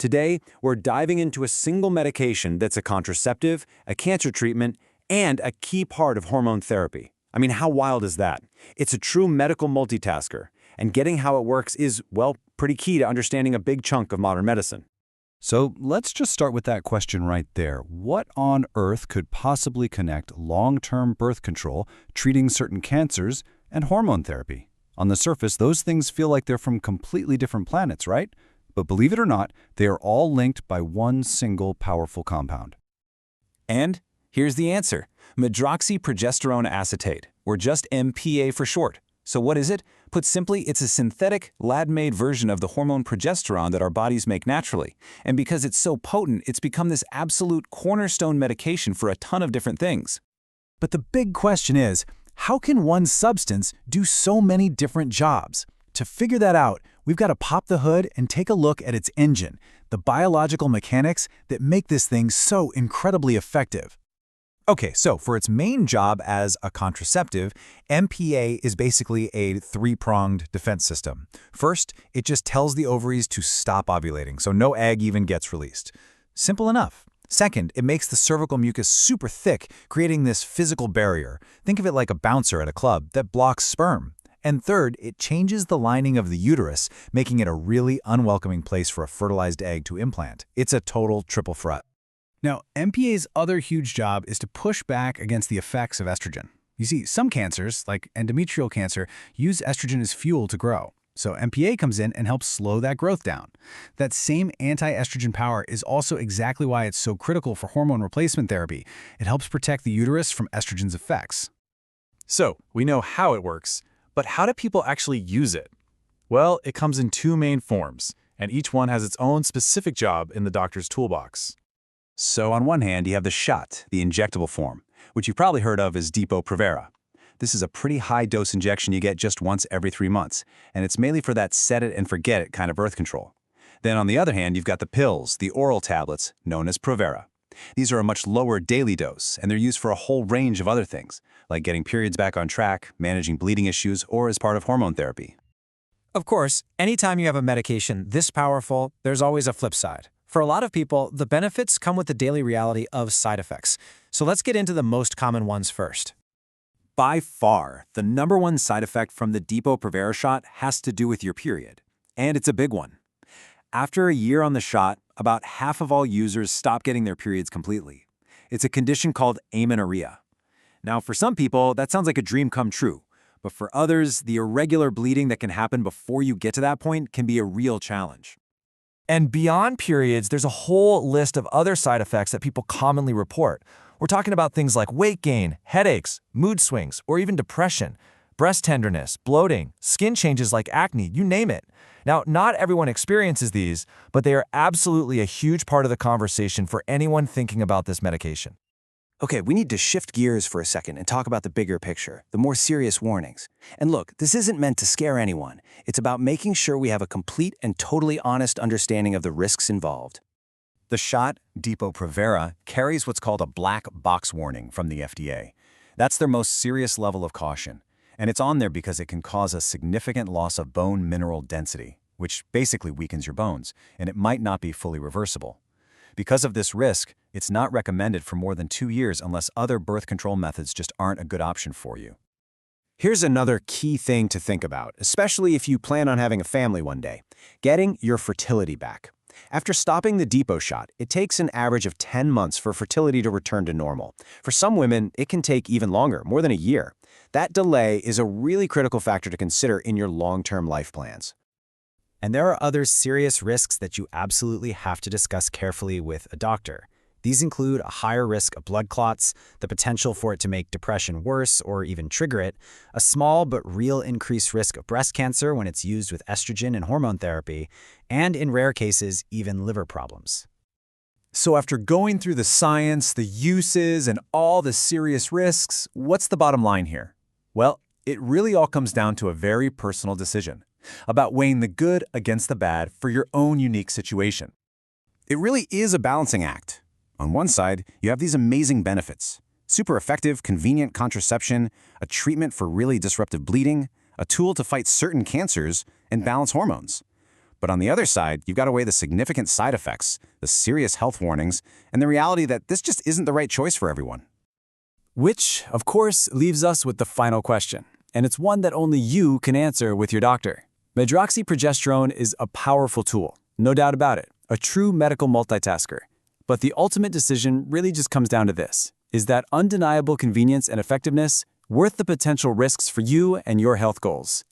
Today, we're diving into a single medication that's a contraceptive, a cancer treatment, and a key part of hormone therapy. I mean, how wild is that? It's a true medical multitasker, and getting how it works is, well, pretty key to understanding a big chunk of modern medicine. So let's just start with that question right there. What on earth could possibly connect long-term birth control, treating certain cancers, and hormone therapy? On the surface, those things feel like they're from completely different planets, right? But believe it or not, they are all linked by one single powerful compound. And here's the answer. Medroxyprogesterone acetate, or just MPA for short. So what is it? Put simply, it's a synthetic, lab-made version of the hormone progesterone that our bodies make naturally. And because it's so potent, it's become this absolute cornerstone medication for a ton of different things. But the big question is, how can one substance do so many different jobs? To figure that out, we've got to pop the hood and take a look at its engine, the biological mechanics that make this thing so incredibly effective. Okay, so for its main job as a contraceptive, MPA is basically a three-pronged defense system. First, it just tells the ovaries to stop ovulating, so no egg even gets released. Simple enough. Second, it makes the cervical mucus super thick, creating this physical barrier. Think of it like a bouncer at a club that blocks sperm. And third, it changes the lining of the uterus, making it a really unwelcoming place for a fertilized egg to implant. It's a total triple threat. Now, MPA's other huge job is to push back against the effects of estrogen. You see, some cancers, like endometrial cancer, use estrogen as fuel to grow. So MPA comes in and helps slow that growth down. That same anti-estrogen power is also exactly why it's so critical for hormone replacement therapy. It helps protect the uterus from estrogen's effects. So, we know how it works, but how do people actually use it? Well, it comes in two main forms, and each one has its own specific job in the doctor's toolbox. So on one hand, you have the shot, the injectable form, which you've probably heard of as Depo Provera. This is a pretty high-dose injection you get just once every 3 months, and it's mainly for that set-it-and-forget-it kind of birth control. Then on the other hand, you've got the pills, the oral tablets, known as Provera. These are a much lower daily dose, and they're used for a whole range of other things, like getting periods back on track, managing bleeding issues, or as part of hormone therapy. Of course, anytime you have a medication this powerful, there's always a flip side. For a lot of people, the benefits come with the daily reality of side effects. So let's get into the most common ones first. By far, the #1 side effect from the Depo Provera shot has to do with your period. And it's a big one. After a year on the shot, about half of all users stop getting their periods completely. It's a condition called amenorrhea. Now, for some people, that sounds like a dream come true. But for others, the irregular bleeding that can happen before you get to that point can be a real challenge. And beyond periods, there's a whole list of other side effects that people commonly report. We're talking about things like weight gain, headaches, mood swings, or even depression, breast tenderness, bloating, skin changes like acne, you name it. Now, not everyone experiences these, but they are absolutely a huge part of the conversation for anyone thinking about this medication. Okay, we need to shift gears for a second and talk about the bigger picture, the more serious warnings. And look, this isn't meant to scare anyone. It's about making sure we have a complete and totally honest understanding of the risks involved. The shot, Depo Provera, carries what's called a black box warning from the FDA. That's their most serious level of caution. And it's on there because it can cause a significant loss of bone mineral density, which basically weakens your bones, and it might not be fully reversible. Because of this risk, it's not recommended for more than 2 years unless other birth control methods just aren't a good option for you. Here's another key thing to think about, especially if you plan on having a family one day: getting your fertility back. After stopping the Depo shot, it takes an average of 10 months for fertility to return to normal. For some women, it can take even longer, more than a year. That delay is a really critical factor to consider in your long-term life plans. And there are other serious risks that you absolutely have to discuss carefully with a doctor. These include a higher risk of blood clots, the potential for it to make depression worse or even trigger it, a small but real increased risk of breast cancer when it's used with estrogen and hormone therapy, and in rare cases, even liver problems. So after going through the science, the uses, and all the serious risks, what's the bottom line here? Well, it really all comes down to a very personal decision about weighing the good against the bad for your own unique situation. It really is a balancing act. On one side, you have these amazing benefits: super effective, convenient contraception, a treatment for really disruptive bleeding, a tool to fight certain cancers, and balance hormones. But on the other side, you've got to weigh the significant side effects, the serious health warnings, and the reality that this just isn't the right choice for everyone. Which, of course, leaves us with the final question, and it's one that only you can answer with your doctor. Medroxyprogesterone is a powerful tool, no doubt about it, a true medical multitasker. But the ultimate decision really just comes down to this. Is that undeniable convenience and effectiveness worth the potential risks for you and your health goals?